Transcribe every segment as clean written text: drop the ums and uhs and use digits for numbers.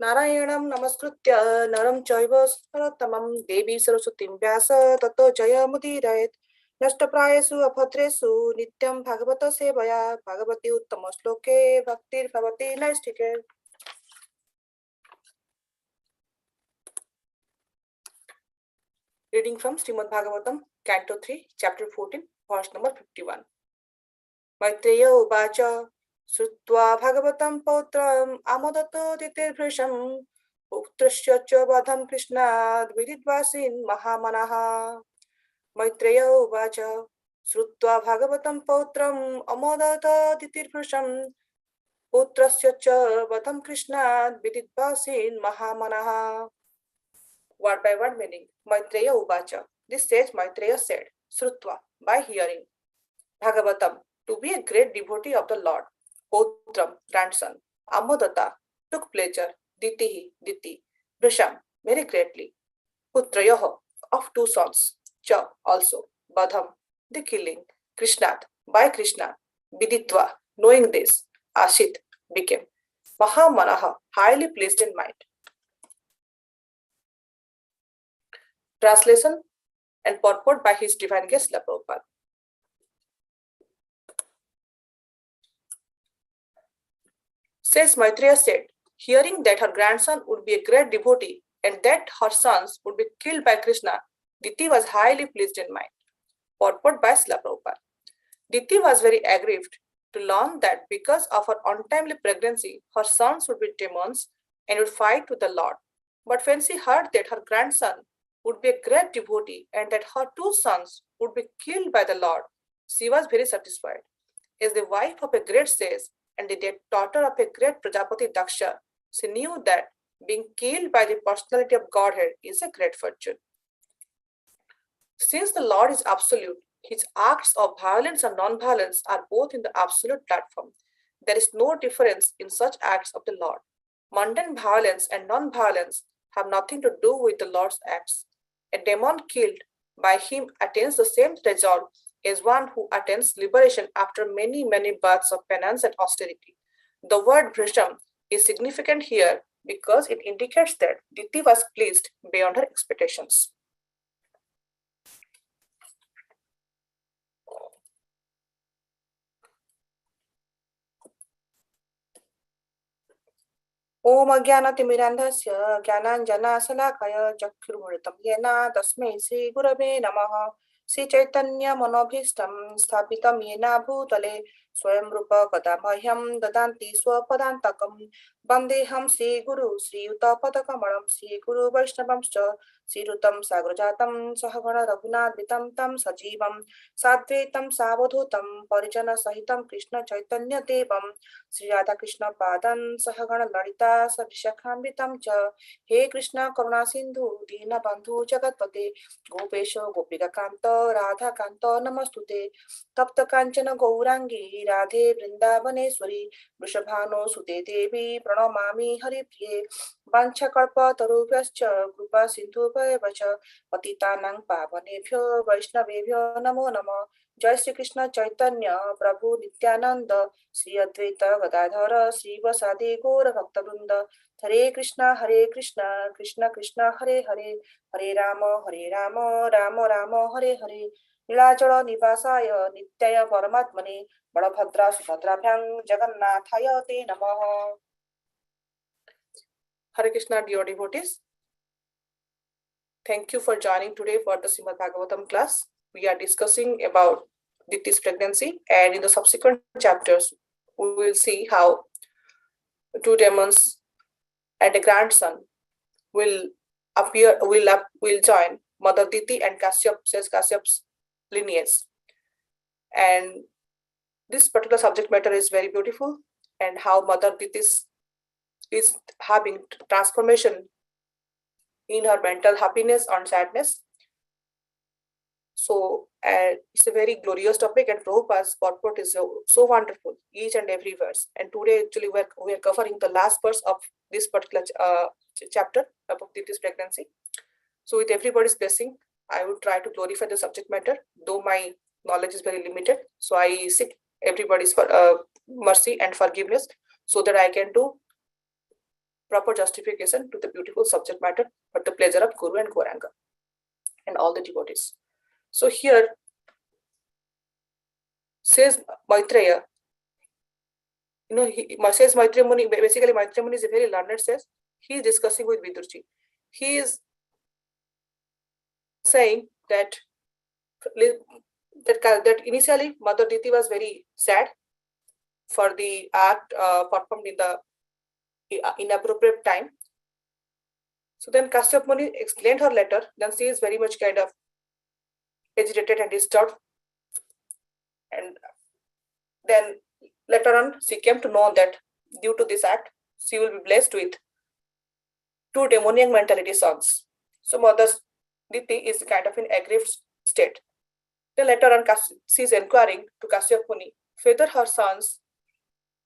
Narayanam namaskritya naram chaiva sarotamam devi saraswatim vyasa tato jayamudirayet nashtaprayesu abhadresu nityam bhagavata sevaya bhagavati uttama shloke bhaktir bhavati naistike. Reading from Srimad Bhagavatam, Canto 3, Chapter 14, verse number 51. Maitreya uvacha Srutva Bhagavatam Pautram Amadato Ditirvrisham Putrasya cha Vadham Krishna Vididvasin Mahamanaha. Maitreya uvacha Srutva Bhagavatam Pautram Amadato Ditirvrisham Putrasya cha Vadham Krishna Vididvasin Mahamanaha. Word by word meaning. Maitreya uvacha. This sage Maitreya said, Srutva, by hearing, Bhagavatam, to be a great devotee of the Lord, Potram, grandson, Amodata, took pleasure, Ditihi, Diti, Vrisham, very greatly, Putrayoho, of two sons, Cha, also, Badham, the killing, Krishnat, by Krishna, Viditva, knowing this, Ashit, became, Mahamanaha, highly pleased in mind. Translation and purport by His Divine Guest, La Prabhupada. Says Maitreya said, hearing that her grandson would be a great devotee and that her sons would be killed by Krishna, Diti was highly pleased in mind. Purport by Srila Prabhupada. Diti was very aggrieved to learn that because of her untimely pregnancy, her sons would be demons and would fight with the Lord. But when she heard that her grandson would be a great devotee and that her two sons would be killed by the Lord, she was very satisfied. As the wife of a great sage and the daughter of a great Prajapati Daksha, she knew that being killed by the personality of Godhead is a great fortune. Since the Lord is absolute, his acts of violence and non-violence are both in the absolute platform. There is no difference in such acts of the Lord. Mundane violence and non-violence have nothing to do with the Lord's acts. A demon killed by him attains the same result as one who attains liberation after many, many births of penance and austerity. The word Vrisham is significant here because it indicates that Diti was pleased beyond her expectations. ओम अज्ञानतिमिरान्धस्य ज्ञानाञ्जनशलाकया चक्षुर्मृतं येन तस्मै श्रीगुरवे नमः श्रीचैतन्यमनोभीष्टं स्थापितं येन भूतले स्वयं रूप कदा मह्यं ददान्ति स्वपदान्तकं वन्देऽहं श्रीगुरु श्रीयुतपदकमलं श्रीगुरु वैष्णवंश्च श्रीयुतं सागरजातं सहगण रघुनाथान्वितं तं सजीवं साद्वैतं सावधूतं परिजनसहितं कृष्णचैतन्यदेवं श्रीराधाकृष्णपादं सहगण ललिता सविशाखान्वितं च हे कृष्ण करुणा सिन्धु दीनबन्धु जगत्पते गोपेश गोपिकान्त राधाकान्त नमस्तुते तप्त काञ्चन गौराङ्गी राधे वृन्दावनेश्वरी वृषभानुसुते देवी प्रणमामि हरिप्रिये वाञ्छकल्पतरुभ्यश्च कृपा सिन्धुभ्येव च पतितानां पावनेभ्यो वैष्णवेभ्यो नमो नमः जय श्री कृष्ण चैतन्य प्रभु नित्यानंद श्री अद्वैत गदाधर श्रीवसादि गौर भक्तवृंद हरे कृष्ण कृष्ण कृष्ण हरे हरे हरे राम राम राम हरे हरे नीलाचल निवासाय नित्याय परमात्मने बलभद्रा सुभद्राभ्यां जगन्नाथाय ते नमः. Hare Krishna, dear devotees. Thank you for joining today for the Srimad Bhagavatam class. We are discussing about Diti's pregnancy, and in the subsequent chapters, we will see how two demons and a grandson will join Mother Diti and Kashyap's lineage. And this particular subject matter is very beautiful, and how Mother Diti is having transformation in her mental happiness and sadness. So it's a very glorious topic, and Prabhupada's purport is so wonderful, each and every verse. And today actually we are covering the last verse of this particular chapter about Diti's pregnancy. So with everybody's blessing, I would try to glorify the subject matter, though my knowledge is very limited. So I seek everybody's mercy and forgiveness so that I can do proper justification to the beautiful subject matter for the pleasure of Guru and Gauranga and all the devotees. So here says Maitreya, says Maitreya Muni, basically Maitreya Muni is a very learned says, he is discussing with Vidurji. He is saying that initially Mother Diti was very sad for the act performed in the inappropriate time. So then Kashyap Muni explained her letter. Then she is very much kind of agitated and disturbed. And then later on, she came to know that due to this act, she will be blessed with 2 demoniac mentality sons. So Mother Diti is kind of in aggrieved state. Then later on, she is inquiring to Kashyap Muni whether her sons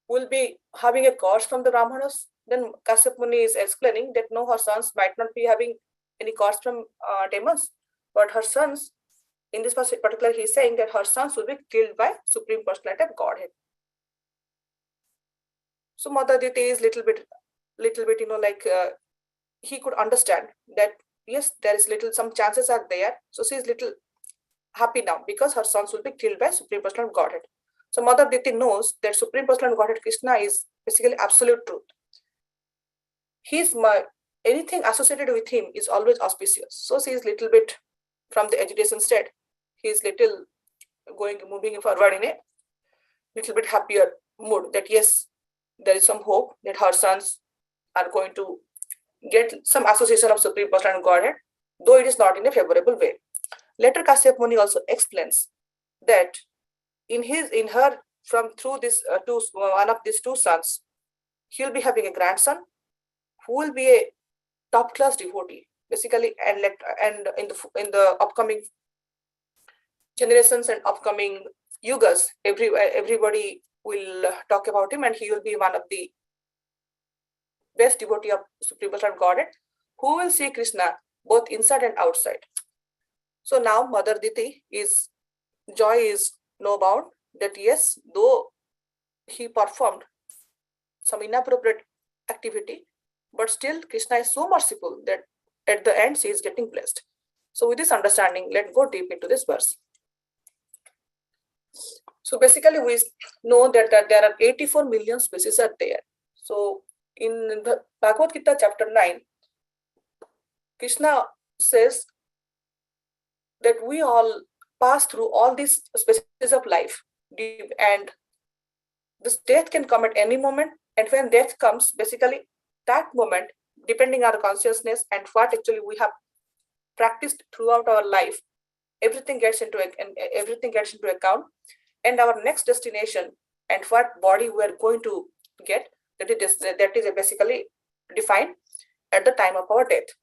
will be having a curse from the Brahmanas. Then Kashyap Muni is explaining that no, her sons might not be having any curse from demons, but her sons, in this particular, he is saying that her sons will be killed by Supreme Personality of Godhead. So Mother Diti is little bit, he could understand that yes, there is some chances are there. So she is little happy now because her sons will be killed by Supreme Personality of Godhead. So Mother Diti knows that Supreme Personality of Godhead Krishna is basically absolute truth. Anything associated with him is always auspicious. So she is little bit from the agitation state. He is moving forward in a little bit happier mood that yes, there is some hope that her sons are going to get some association of Supreme Personality of Godhead, though it is not in a favorable way. Later, Kashyap Muni also explains that through this one of these 2 sons, he will be having a grandson who will be a top class devotee, basically, and in the upcoming generations and upcoming yugas, everybody will talk about him, and he will be one of the best devotee of Supreme Personality of Godhead, who will see Krishna both inside and outside. So now Mother Diti joy is no bound that yes, though he performed some inappropriate activity, but still Krishna is so merciful that at the end she is getting blessed. So with this understanding, let's go deep into this verse. So basically we know that there are 84 million species are there. So in the Bhagavad Gita chapter 9, Krishna says that we all pass through all these species of life, and this death can come at any moment. And when death comes, basically that moment, depending on our consciousness and what actually we have practiced throughout our life, everything gets into account, and our next destination and what body we are going to get, that is basically defined at the time of our death.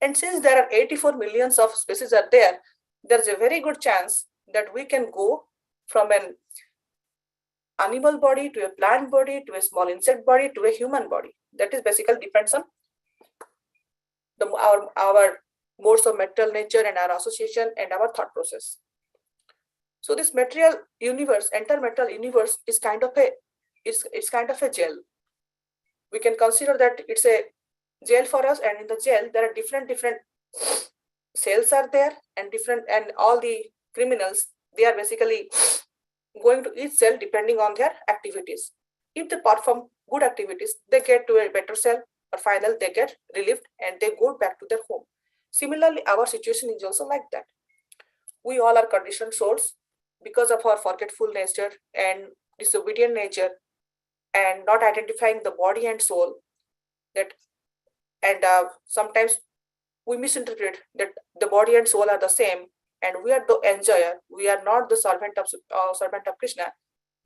And since there are 84 millions of species are there, there's a very good chance that we can go from an animal body to a plant body to a small insect body to a human body. That is basically depends on our modes of material nature and our association and our thought process. So this material universe, entire material universe, is kind of a jail. We can consider that it's a jail for us, and in the jail there are different cells are there, and all the criminals, they are basically going to each cell depending on their activities. If they perform good activities, they get to a better cell, or final they get relieved and they go back to their home. Similarly, our situation is also like that. We all are conditioned souls because of our forgetful nature and disobedient nature, and not identifying the body and soul. Sometimes we misinterpret that the body and soul are the same, and we are the enjoyer. We are not the servant of Krishna.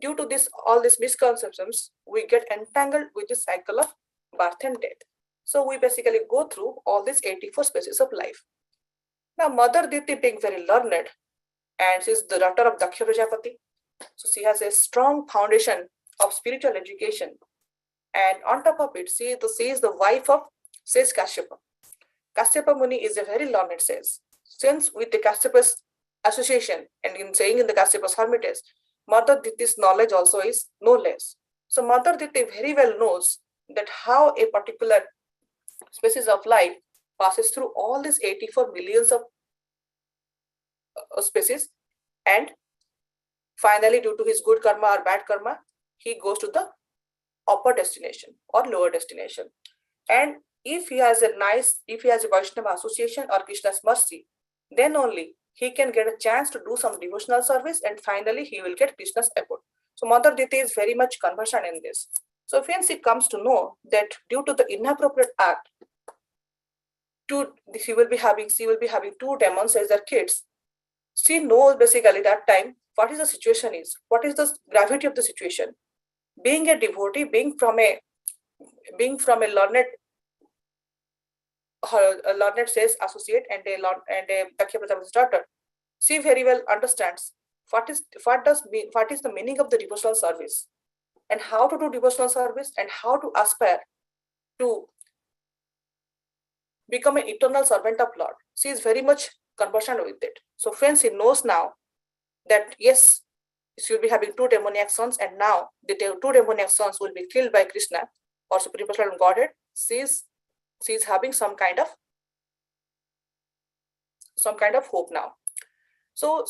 Due to all these misconceptions, we get entangled with the cycle of birth and death. So we basically go through all these 84 species of life. Now, Mother Diti, being very learned, and she is the daughter of Daksha Prajapati, so she has a strong foundation of spiritual education. And on top of it, she is the wife of sage Kashyapa. Kashyapa Muni is a very learned sage. Since with the Kashyapa's association and in saying in the Kashyapa's hermitage, Mother Diti's knowledge also is no less. So Mother Diti very well knows that how a particular species of life passes through all these 84 millions of species, and finally, due to his good karma or bad karma, he goes to the upper destination or lower destination. And if he has a Vaishnava association or Krishna's mercy, then only he can get a chance to do some devotional service, and finally he will get Krishna's abode. So Mother Diti is very much conversant in this. So when she comes to know that due to the inappropriate act, she will be having two demons as their kids. She knows basically that time what is the situation is, what is the gravity of the situation. Being a devotee, being from a learned says associate and a Daksha Prajapati's daughter, she very well understands what is the meaning of the devotional service, and how to do devotional service, and how to aspire to become an eternal servant of Lord. She is very much conversant with it. So friends, she knows now that yes, she will be having two demoniac sons, and now the two demoniac sons will be killed by Krishna or Supreme Personality of Godhead. She is having some kind of hope now. So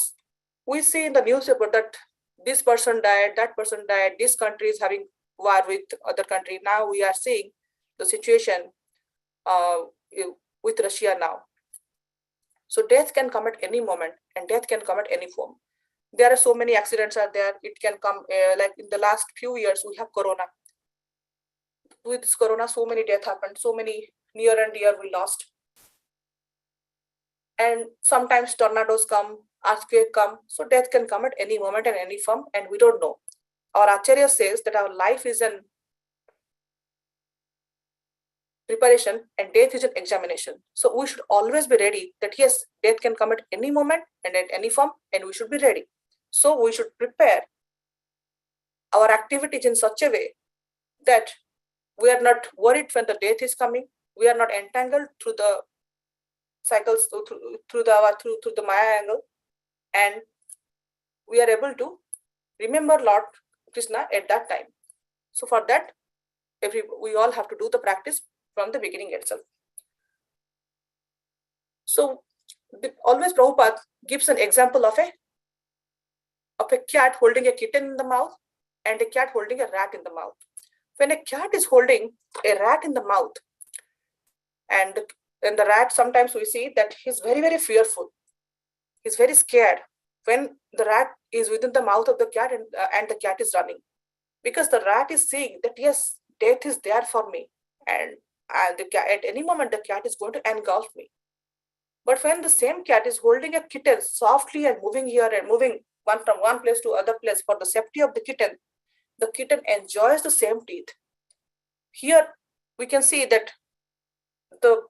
we see in the newspaper that this person died, that person died, this country is having war with other country. Now we are seeing the situation with Russia now. So death can come at any moment, and death can come at any form. There are so many accidents are there. It can come like in the last few years we have corona. With this corona, so many deaths happened, so many near and dear we lost. And sometimes tornadoes come, earthquake come, so death can come at any moment and any form, and we don't know. Our Acharya says that our life is an preparation and death is an examination. So we should always be ready that yes, death can come at any moment and at any form, and we should be ready. So we should prepare our activities in such a way that we are not worried when the death is coming. We are not entangled through the cycles, through the Maya angle, and we are able to remember Lord Krishna at that time. So for that, we all have to do the practice from the beginning itself. So always Prabhupada gives an example of a cat holding a kitten in the mouth and a cat holding a rat in the mouth. When a cat is holding a rat in the mouth, and the rat, sometimes we see that he's very, very fearful. He's very scared when the rat is within the mouth of the cat, and the cat is running, because the rat is seeing that yes, death is there for me, and at any moment the cat is going to engulf me. But when the same cat is holding a kitten softly and moving here and moving from one place to other place for the safety of the kitten enjoys the same teeth. Here we can see that the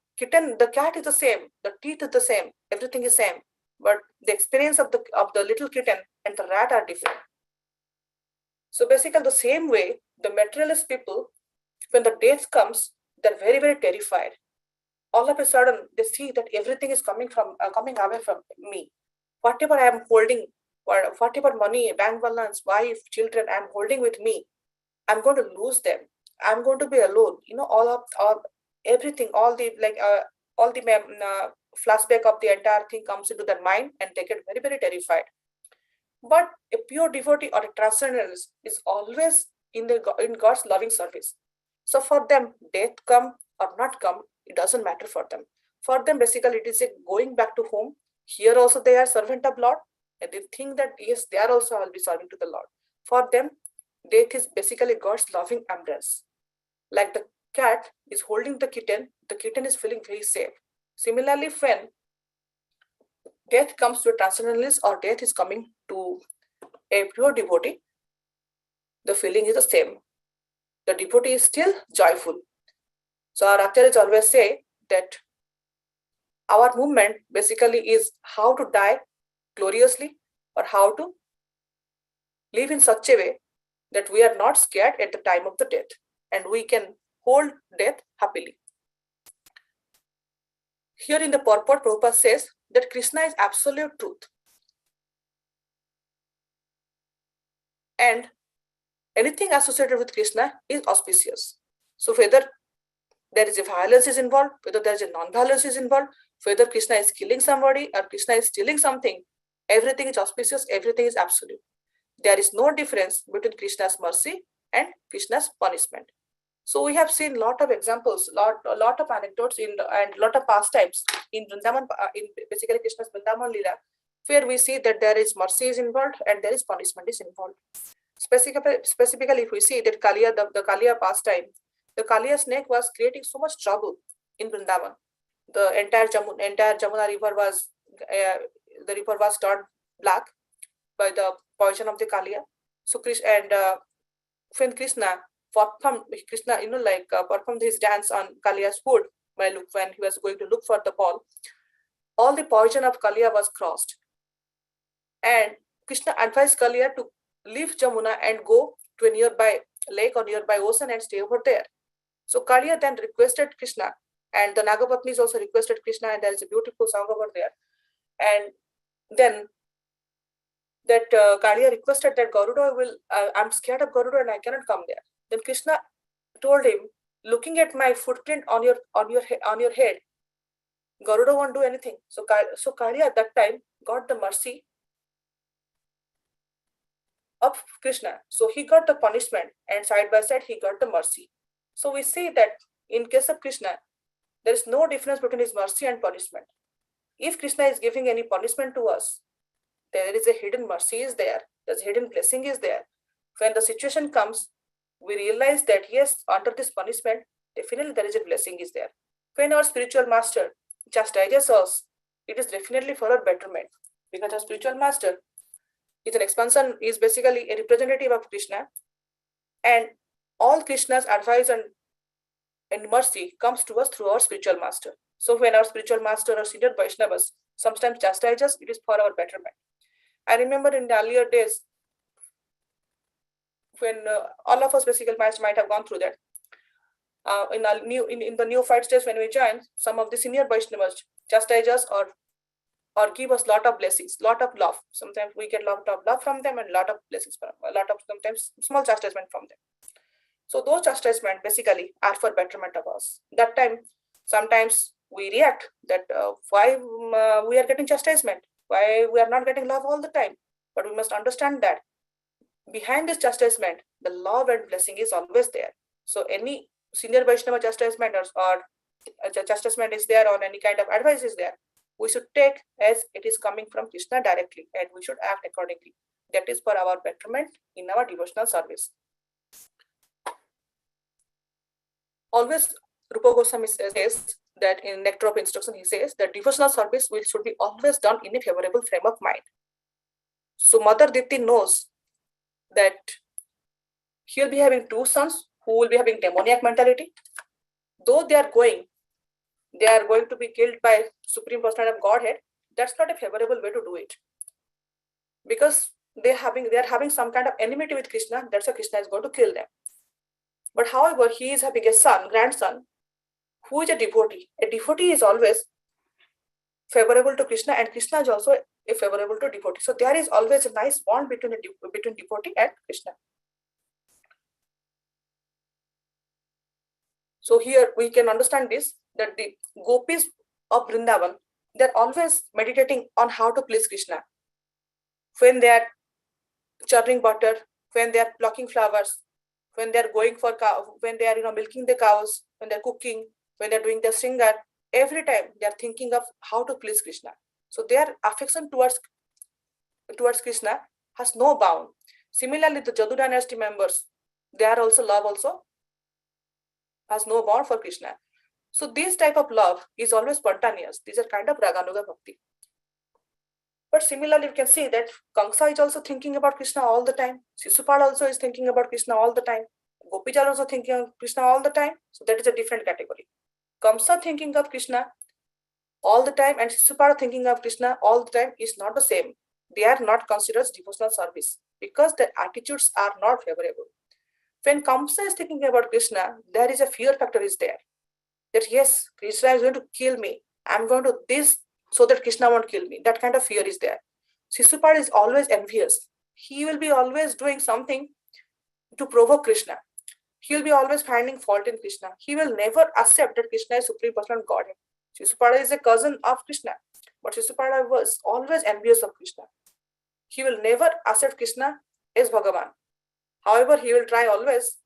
cat is the same, the teeth is the same, everything is same, but the experience of the little kitten and the rat are different. So basically the same way, the materialist people, when the death comes, they're very, very terrified. All of a sudden, they see that everything is coming away from me. Whatever I am holding, whatever money, bank balance, wife, children I'm holding with me, I'm going to lose them. I'm going to be alone. Everything, all the flashback of the entire thing comes into their mind, and they get very, very terrified. But a pure devotee or a transcendentalist is always in God's loving service. So for them, death come or not come, it doesn't matter for them. For them, basically, it is a going back to home. Here also they are servant of Lord, and they think that yes, they are also will be serving to the Lord. For them, death is basically God's loving embrace. Like the cat is holding the kitten is feeling very safe. Similarly, when death comes to a transcendentalist or death is coming to a pure devotee, the feeling is the same. The devotee is still joyful. So our acharyas always say that our movement basically is how to die gloriously, or how to live in such a way that we are not scared at the time of the death, and we can hold death happily. Here in the purport, Prabhupada says that Krishna is absolute truth, and anything associated with Krishna is auspicious. So whether there is a violence is involved, whether there is a non-violence is involved, whether Krishna is killing somebody or Krishna is stealing something, everything is auspicious, everything is absolute. There is no difference between Krishna's mercy and Krishna's punishment. So we have seen lot of examples, a lot of anecdotes and lot of pastimes in Vrindavan, in basically Krishna's Vrindavan Leela, where we see that there is mercy is involved and there is punishment is involved. Specifically, if we see that Kaliya, the Kaliya pastime, the Kaliya snake was creating so much trouble in Vrindavan. The entire Jamuna river was turned black by the poison of the Kaliya. So when Krishna performed his dance on Kaliya's hood when he was going to look for the ball, all the poison of Kaliya was crossed. And Krishna advised Kaliya to leave Jamuna and go to a nearby lake or nearby ocean and stay over there. So Kaliya then requested Krishna, and the Nagapatnis also requested Krishna, and there is a beautiful song over there. And then that Kaliya requested that Garuda I'm scared of Garuda and I cannot come there. Then Krishna told him, looking at my footprint on your head, Garuda won't do anything. So Kaliya at that time got the mercy of Krishna. So he got the punishment, and side by side he got the mercy. So we see that in case of Krishna, there is no difference between his mercy and punishment. If Krishna is giving any punishment to us, there is a hidden mercy is there, there's a hidden blessing is there. When the situation comes, we realize that yes, under this punishment, definitely there is a blessing is there. When our spiritual master chastises us, it is definitely for our betterment, because our spiritual master is an expansion, is basically a representative of Krishna, and all Krishna's advice and mercy comes to us through our spiritual master. So when our spiritual master or senior Vaishnavas sometimes chastise us, it is for our betterment. I remember in the earlier days, when all of us basically might have gone through that. In the new fight stage, when we join, some of the senior Vaishnavas chastise us or give us lot of blessings, lot of love. Sometimes we get lot of love from them and lot of blessings from, sometimes small chastisement from them. So those chastisements basically are for betterment of us. That time, sometimes we react that why we are getting chastisement, why we are not getting love all the time. But we must understand that behind this chastisement, the love and blessing is always there. So any senior Vaishnava chastisement or chastisement is there, or any kind of advice is there, we should take as it is coming from Krishna directly, and we should act accordingly. That is for our betterment in our devotional service. Always Rupa Goswami says that in Nectar of Instruction, he says that devotional service should be always done in a favorable frame of mind. So Mother Dipti knows that he will be having two sons who will be having demoniac mentality. Though they are going to be killed by Supreme Personality of Godhead, that's not a favorable way to do it. Because they are having some kind of enmity with Krishna, that's why Krishna is going to kill them. But however, he is having a grandson, who is a devotee. A devotee is always favorable to Krishna, and Krishna is also a favorable to devotee. So there is always a nice bond between devotee and Krishna. So here we can understand this, that the gopis of Vrindavan, they're always meditating on how to please Krishna. When they are churning butter, when they are plucking flowers, when they are going for when they are milking the cows, when they are cooking, when they are doing their sringar, every time they are thinking of how to please Krishna. So their affection towards Krishna has no bound. Similarly, the Jadu dynasty members, their love also has no bound for Krishna. So this type of love is always spontaneous. These are kind of Raganuga Bhakti. But similarly, you can see that Kamsa is also thinking about Krishna all the time. Sisupal also is thinking about Krishna all the time. Gopis are also thinking of Krishna all the time. So that is a different category. Kamsa thinking of Krishna all the time and Sisupal thinking of Krishna all the time is not the same. They are not considered devotional service because their attitudes are not favorable. When Kamsa is thinking about Krishna, there is a fear factor is there. That yes, Krishna is going to kill me. I'm going to this so that Krishna won't kill me. That kind of fear is there. Sisupal is always envious. He will be always doing something to provoke Krishna. he will be always finding fault in Krishna. He will never accept that Krishna is Supreme Personal Godhead. Shisupada is a cousin of Krishna, but Shisupada was always envious of Krishna. He will never accept Krishna as Bhagavan. However, he will try always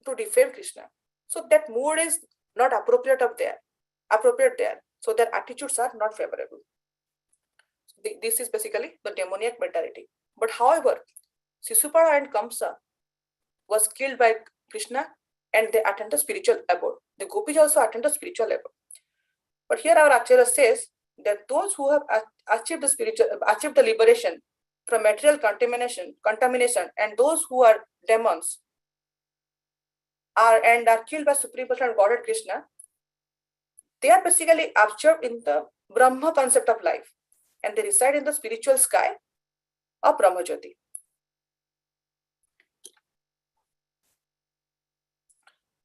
to defame Krishna. So that mood is not appropriate there. So their attitudes are not favorable. This is basically the demoniac mentality. But however, Shisupada and Kamsa was killed by Krishna and they attend the spiritual abode. The gopis also attend the spiritual abode. But here our Acharya says that those who have achieved the liberation from material contamination, and those who are demons are killed by Supreme Personal Godhead Krishna, they are basically absorbed in the Brahma concept of life, and they reside in the spiritual sky of Brahmajyoti.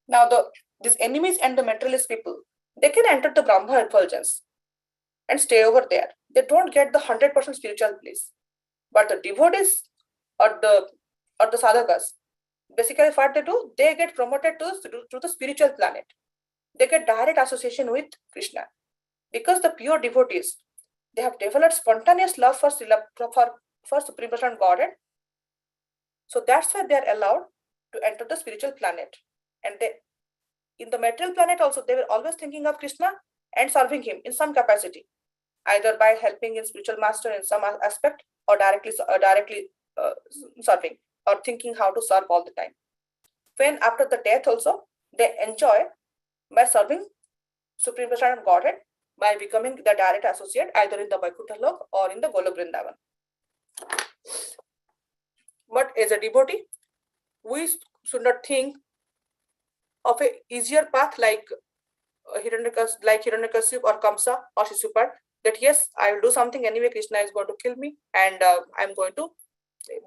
Now, these enemies and the materialist people, they can enter the Brahma effulgence and stay over there. They don't get the 100% spiritual bliss. But the devotees or the sadhakas, basically what they do, they get promoted to the spiritual planet. They get direct association with Krishna. Because the pure devotees, they have developed spontaneous love for Supreme Personal Godhead. So that's why they are allowed to enter the spiritual planet. And they, in the material planet also, they were always thinking of Krishna and serving him in some capacity, either by helping in spiritual master in some aspect or directly serving or thinking how to serve all the time. When after the death also, they enjoy by serving Supreme Personality of Godhead by becoming the direct associate either in the Vaikuntha Lok or in the Golok Vrindavan. But as a devotee, we should not think of a easier path like Hiranyakashipu or Kamsa or Shishupad, that yes, I will do something anyway, Krishna is going to kill me and I'm going to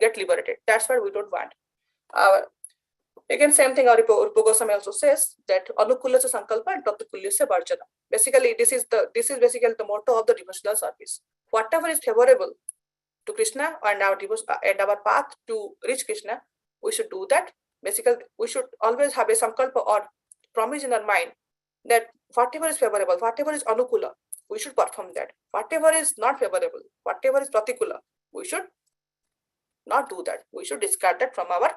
get liberated. That's what we don't want. Again, same thing Rupa Goswami also says that Anukulasya Sankalpa and Pratikulasya Varjana. Basically, this is basically the motto of the devotional service. Whatever is favorable to Krishna and our path to reach Krishna, we should do that. Basically, we should always have a sankalpa or promise in our mind that whatever is favorable, whatever is anukula, we should perform that. Whatever is not favorable, whatever is pratikula, we should not do that. We should discard that from our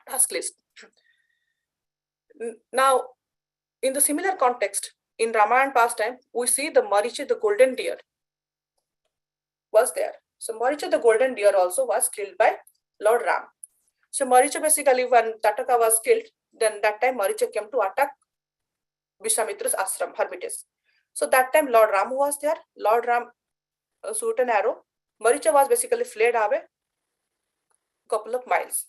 task list. Now, in the similar context, in Ramayana pastime, we see the Maricha, the golden deer, was there. So Maricha, the golden deer, also was killed by Lord Ram. So Maricha, basically, when Tataka was killed, then that time Maricha came to attack Vishwamitra's ashram, hermitage. So that time Lord Ram was there. Lord Ram shoot an arrow. Maricha was basically fled away couple of miles,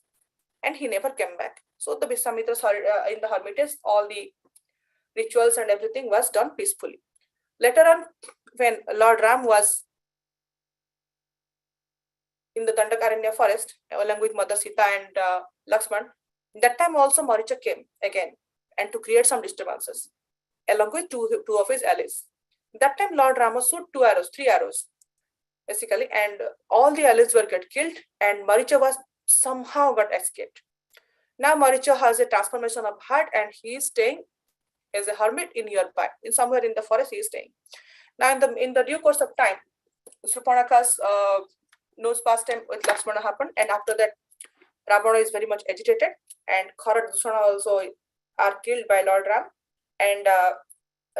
and he never came back. So the Vishwamitra's in the hermitage, all the rituals and everything was done peacefully. Later on, when Lord Ram was in the Dandakaranya forest along with Mother Sita and Lakshman, that time also Maricha came again and to create some disturbances along with two of his allies. That time Lord Rama shoot three arrows basically, and all the allies were get killed and Maricha was somehow got escaped. Now Maricha has a transformation of heart and he is staying as a hermit in nearby, in somewhere in the forest he is staying. Now in the due course of time, Surpanaka's nose pastime with Lakshmana happened, and after that Ravana is very much agitated and Khara and Dushana also are killed by Lord Ram, and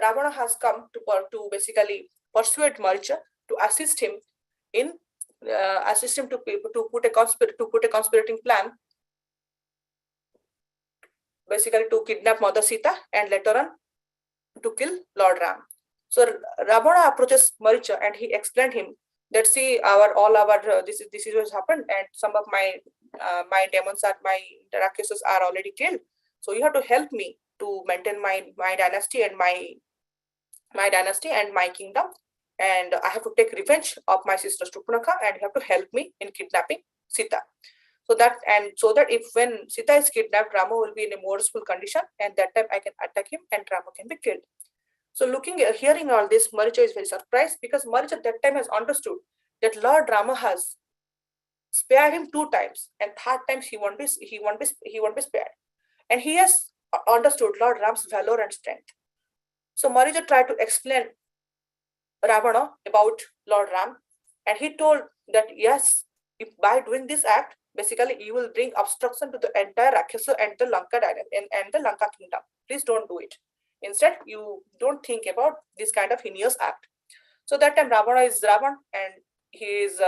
Ravana has come to basically persuade Maricha to assist him in to put a conspirating plan, basically to kidnap Mother Sita and later on to kill Lord Ram. So Ravana approaches Maricha and he explained him that see this is what happened, and some of my demons my Rakshasas are already killed. So you have to help me to maintain my dynasty and my kingdom, and I have to take revenge of my sister Stupanaka, and you have to help me in kidnapping Sita. So that if when Sita is kidnapped, Rama will be in a more useful condition, and that time I can attack him and Rama can be killed. So hearing all this, Maricha is very surprised because Maricha at that time has understood that Lord Rama has spared him 2 times, and third time he won't be spared. and he has understood Lord Ram's valor and strength. So Marija tried to explain Ravana about Lord Ram, and he told that yes, if by doing this act, basically you will bring obstruction to the entire Rakshasa and the Lanka and the Lanka kingdom. Please don't do it. Instead, you don't think about this kind of heinous act. So that time Ravana is Ravan, and he is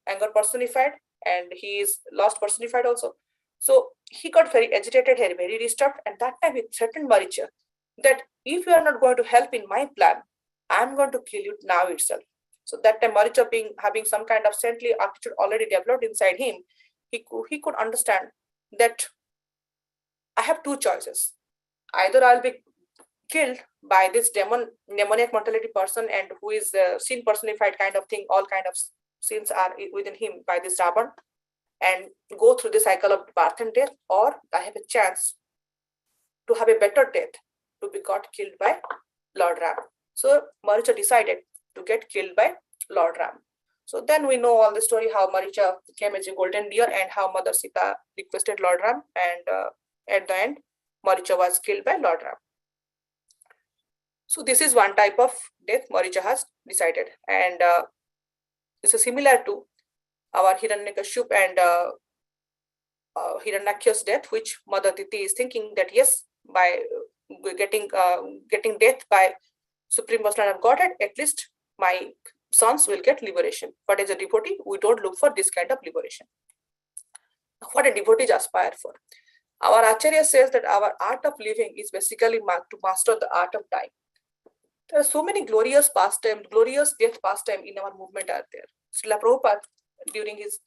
anger personified, and he is lost personified also. So he got very agitated, very disturbed, and that time he threatened Maricha that if you are not going to help in my plan, I'm going to kill you now itself. So that time Maricha, being having some kind of saintly attitude already developed inside him, he could understand that I have two choices. Either I'll be killed by this demoniac mortality person, and who is sin personified kind of thing, all kind of sins are within him by this Ravan, and go through the cycle of birth and death, or I have a chance to have a better death, to be got killed by Lord Ram. So Maricha decided to get killed by Lord Ram. So then we know all the story how Maricha came as a golden deer, and how Mother Sita requested Lord Ram, and at the end Maricha was killed by Lord Ram. So this is one type of death Maricha has decided, and this is similar to our Hiranyakashipu and Hiranyaksha's death, which Mother Diti is thinking that yes, by getting death by Supreme Personality of Godhead, at least my sons will get liberation. But as a devotee, we don't look for this kind of liberation. What a devotee aspire for. Our Acharya says that our art of living is basically to master the art of dying. There are so many glorious pastime, glorious death pastime in our movement are there. Srila Prabhupada, during his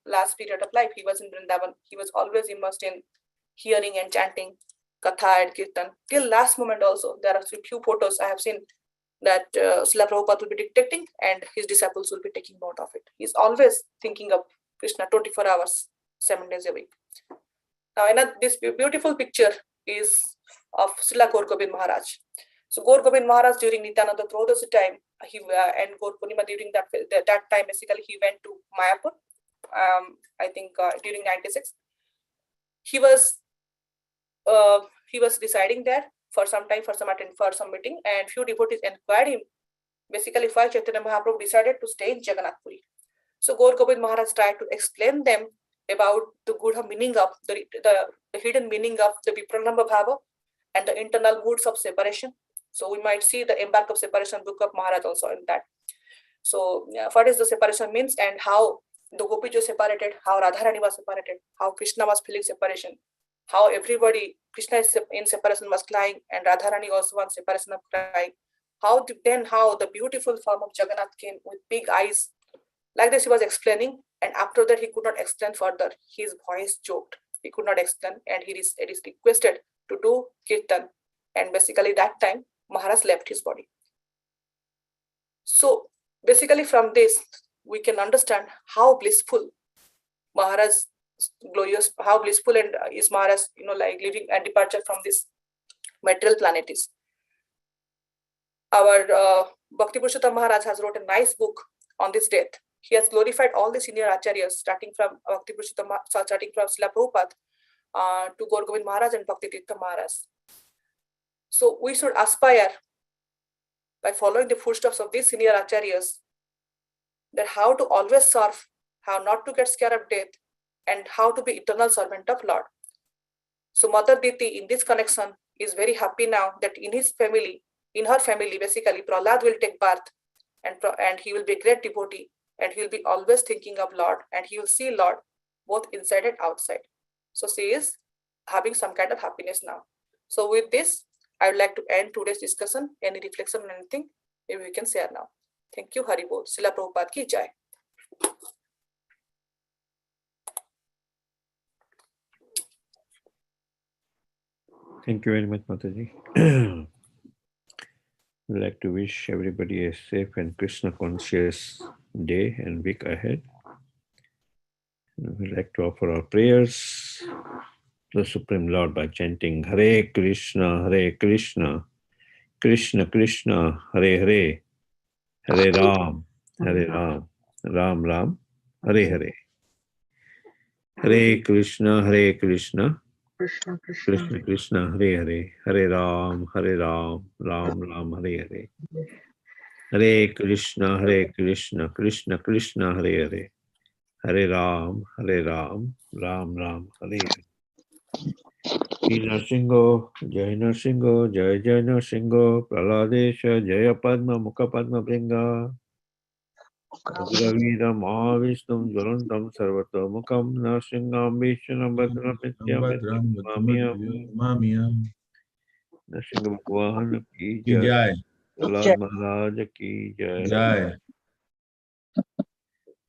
last period of life, he was in Vrindavan. He was always immersed in hearing and chanting Katha and Kirtan. Till last moment also, there are few photos I have seen that Srila Prabhupada will be dictating, and his disciples will be taking note of it. He's always thinking of Krishna 24 hours, 7 days a week. Now, this beautiful picture is of Srila Gaur Gobind Maharaj. So Gaur Gobind Maharaj during Nityananda Trodashi time, he and Gaur Purnima during that time, basically he went to Mayapur. I think during 96, he was residing there for some time, for some meeting, and few devotees inquired him. Basically, why Chaitanya Mahaprabhu decided to stay in Jagannath Puri. So Gaur Gobind Maharaj tried to explain them about the good meaning of the hidden meaning of the Vipranamba Bhava and the internal moods of separation. So we might see the Embark of Separation book of Maharaj also in that. So what is the separation means, and how the Gopis were separated, how Radharani was separated, how Krishna was feeling separation, how everybody, Krishna is in separation was crying, and Radharani also was separation of crying. How the beautiful form of Jagannath came with big eyes. Like this he was explaining, and after that he could not explain further. His voice choked. He could not explain, and it is requested to do Kirtan. And basically that time Maharaj left his body. So basically from this we can understand how blissful Maharaj, glorious, how blissful and is Maharaj, like living and departure from this material planet is. Our Bhakti Purushottam Maharaj has wrote a nice book on this death. He has glorified all the senior acharyas, starting from Bhakti Purushottam, starting from Srila Prabhupada to Gaur Gobind Maharaj and Bhakti Tirtha Maharaj. So we should aspire, by following the footsteps of these senior acharyas, that how to always serve, how not to get scared of death, and how to be eternal servant of Lord. So Mother Diti in this connection is very happy now that in her family, basically Prahlad will take birth, and he will be a great devotee, and he will be always thinking of Lord, and he will see Lord both inside and outside. So she is having some kind of happiness now. So with this, I would like to end today's discussion. Any reflection on anything, maybe we can share now. Thank you. Hari Bol. Srila Prabhupada ki jai. Thank you very much, Mataji. We'd like to wish everybody a safe and Krishna conscious day and week ahead. We'd like to offer our prayers to the Supreme Lord by chanting Hare Krishna, Krishna Krishna, Hare Hare, Hare Ram, Ram Ram, Hare Hare. Hare Krishna, Krishna Krishna Krishna Hare Hare, Hare Ram, Ram Ram, Hare Hare. Hare Krishna, Krishna Krishna, Hare Hare. Hare Ram, Ram Ram, Hare Hare. Jai Nrsimha, Jai Nrsimha, Jai Jai Nrsimha, Praladesha, Jaya Padma, Mukha Padma Bringa. Agravira Mahavishnum Jvalantam Sarvata Mukham Nrsimham Vishnam Bhadram Nityam Mamia. Nrsimha Bhagwan ki Ki jai. Jai. Prahlad Maharaj ki jai. Jai.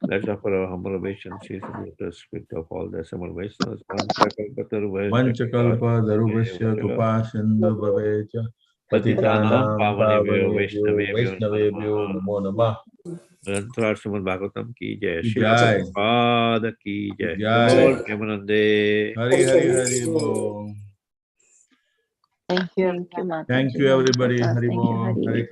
Let's offer our humble obeisances in the respect of all the Assembled Vaishnavas. Panchakalpatar Vanchakalpa Darubhasya Kripa Sindhu Bhavecha Patitanam Patitanam Pavanebhyo Pavanebhyo Vaishnavebhyo Vaishnavebhyo Namaha. Namo Namah. Grantha Srimad Bhagavatam ki jai. Ki Srila Jai. Prabhupada ki Ki jai. Jai. Lord Premanande. Hari Hari Hari Bo. Thank you, Mataji. Thank you everybody. Hari Thank you, Bo. Hari. Hare